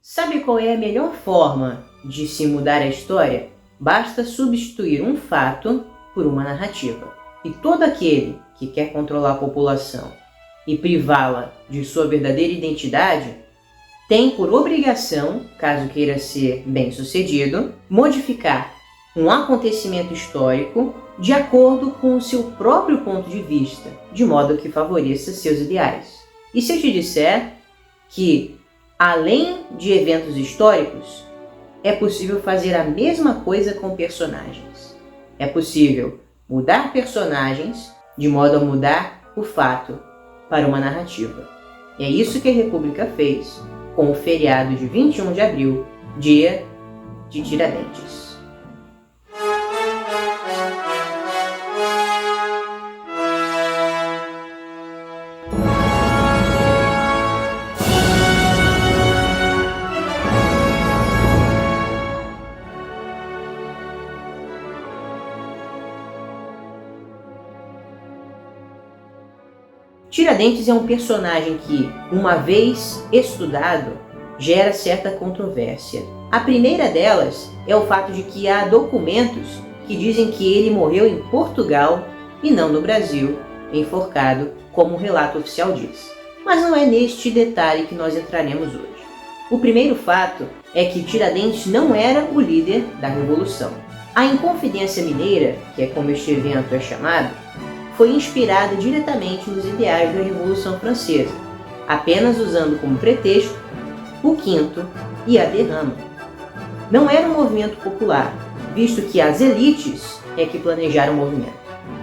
Sabe qual é a melhor forma de se mudar a história? Basta substituir um fato por uma narrativa. E todo aquele que quer controlar a população e privá-la de sua verdadeira identidade tem por obrigação, caso queira ser bem-sucedido, modificar um acontecimento histórico de acordo com o seu próprio ponto de vista, de modo que favoreça seus ideais. E se eu te disser que, além de eventos históricos, é possível fazer a mesma coisa com personagens. É possível mudar personagens de modo a mudar o fato para uma narrativa. E é isso que a República fez com o feriado de 21 de abril, dia de Tiradentes. Tiradentes é um personagem que, uma vez estudado, gera certa controvérsia. A primeira delas é o fato de que há documentos que dizem que ele morreu em Portugal e não no Brasil, enforcado, como o relato oficial diz. Mas não é neste detalhe que nós entraremos hoje. O primeiro fato é que Tiradentes não era o líder da Revolução. A Inconfidência Mineira, que é como este evento é chamado, foi inspirada diretamente nos ideais da Revolução Francesa, apenas usando como pretexto o Quinto e a derrama. Não era um movimento popular, visto que as elites é que planejaram o movimento,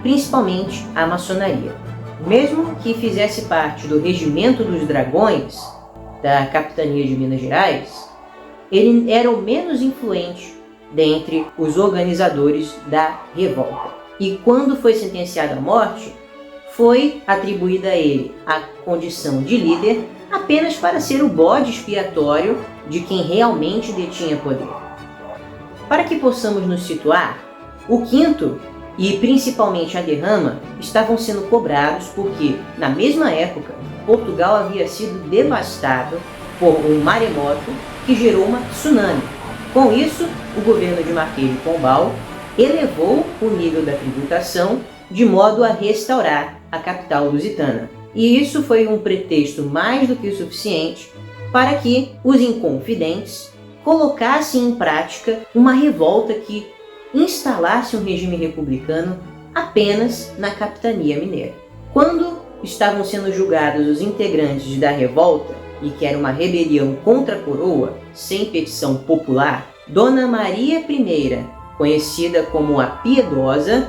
principalmente a maçonaria. Mesmo que fizesse parte do Regimento dos Dragões, da Capitania de Minas Gerais, ele era o menos influente dentre os organizadores da revolta. E quando foi sentenciado à morte, foi atribuída a ele a condição de líder apenas para ser o bode expiatório de quem realmente detinha poder. Para que possamos nos situar, o Quinto e principalmente a derrama estavam sendo cobrados porque, na mesma época, Portugal havia sido devastado por um maremoto que gerou uma tsunami. Com isso, o governo de Marquês de Pombal elevou o nível da tributação de modo a restaurar a capital lusitana. E isso foi um pretexto mais do que suficiente para que os inconfidentes colocassem em prática uma revolta que instalasse um regime republicano apenas na capitania mineira. Quando estavam sendo julgados os integrantes da revolta, e que era uma rebelião contra a coroa, sem petição popular, Dona Maria I, conhecida como a Piedosa,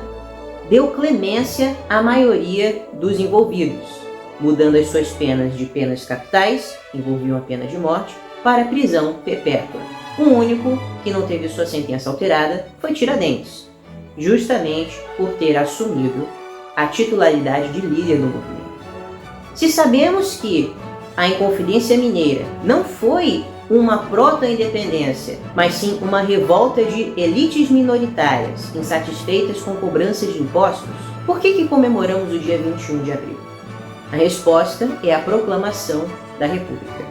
deu clemência à maioria dos envolvidos, mudando as suas penas de penas capitais, que envolviam a pena de morte, para prisão perpétua. O único que não teve sua sentença alterada foi Tiradentes, justamente por ter assumido a titularidade de líder do movimento. Se sabemos que a Inconfidência Mineira não foi uma proto-independência, mas sim uma revolta de elites minoritárias insatisfeitas com cobranças de impostos, por que comemoramos o dia 21 de abril? A resposta é a proclamação da República.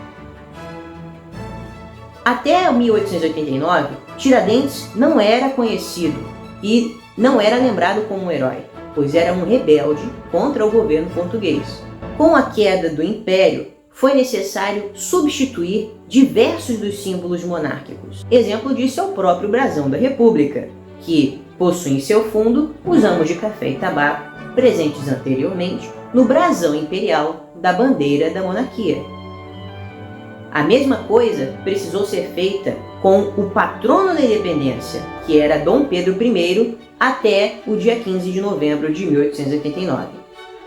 Até 1889, Tiradentes não era conhecido e não era lembrado como um herói, pois era um rebelde contra o governo português. Com a queda do Império, foi necessário substituir diversos dos símbolos monárquicos. Exemplo disso é o próprio brasão da República, que possui em seu fundo os ramos de café e tabaco presentes anteriormente no brasão imperial da bandeira da monarquia. A mesma coisa precisou ser feita com o patrono da independência, que era Dom Pedro I, até o dia 15 de novembro de 1889.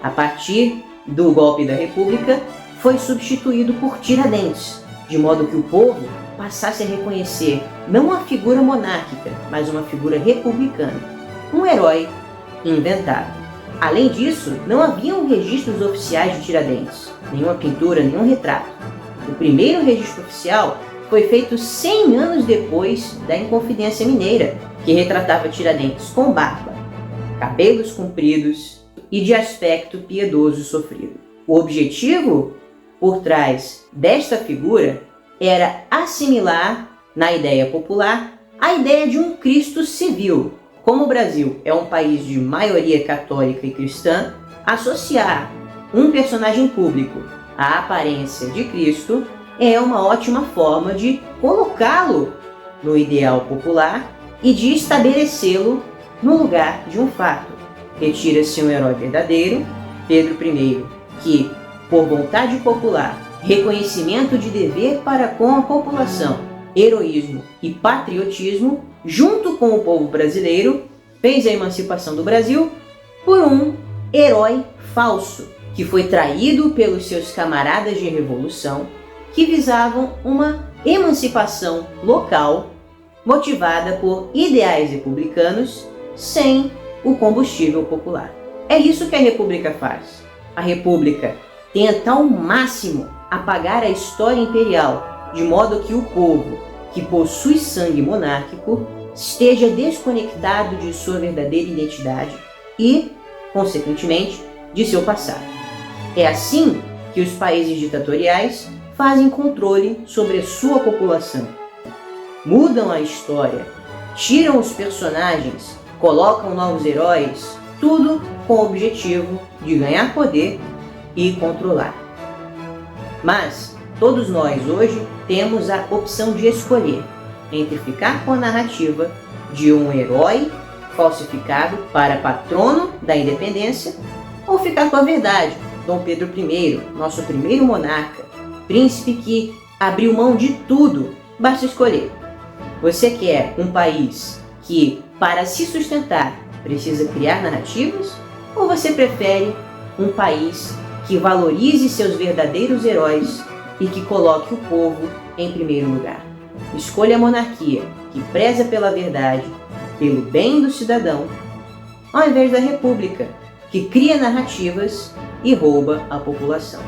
A partir do golpe da República, foi substituído por Tiradentes, de modo que o povo passasse a reconhecer não uma figura monárquica, mas uma figura republicana, um herói inventado. Além disso, não haviam registros oficiais de Tiradentes, nenhuma pintura, nenhum retrato. O primeiro registro oficial foi feito 100 anos depois da Inconfidência Mineira, que retratava Tiradentes com barba, cabelos compridos e de aspecto piedoso e sofrido. O objetivo por trás desta figura era assimilar, na ideia popular, a ideia de um Cristo civil. Como o Brasil é um país de maioria católica e cristã, associar um personagem público à aparência de Cristo é uma ótima forma de colocá-lo no ideal popular e de estabelecê-lo no lugar de um fato. Retira-se um herói verdadeiro, Pedro I, que, por vontade popular, reconhecimento de dever para com a população, heroísmo e patriotismo, junto com o povo brasileiro, fez a emancipação do Brasil por um herói falso, que foi traído pelos seus camaradas de revolução, que visavam uma emancipação local, motivada por ideais republicanos, sem o combustível popular. É isso que a República faz. A República tenta ao máximo apagar a história imperial, de modo que o povo, que possui sangue monárquico, esteja desconectado de sua verdadeira identidade e, consequentemente, de seu passado. É assim que os países ditatoriais fazem controle sobre a sua população. Mudam a história, tiram os personagens, colocam novos heróis, tudo com o objetivo de ganhar poder e controlar. Mas todos nós hoje temos a opção de escolher entre ficar com a narrativa de um herói falsificado para patrono da independência ou ficar com a verdade, Dom Pedro I, nosso primeiro monarca, príncipe que abriu mão de tudo. Basta escolher. Você quer um país que, para se sustentar, precisa criar narrativas? Ou você prefere um país que valorize seus verdadeiros heróis e que coloque o povo em primeiro lugar? Escolha a monarquia, que preza pela verdade, pelo bem do cidadão, ao invés da república, que cria narrativas e rouba a população.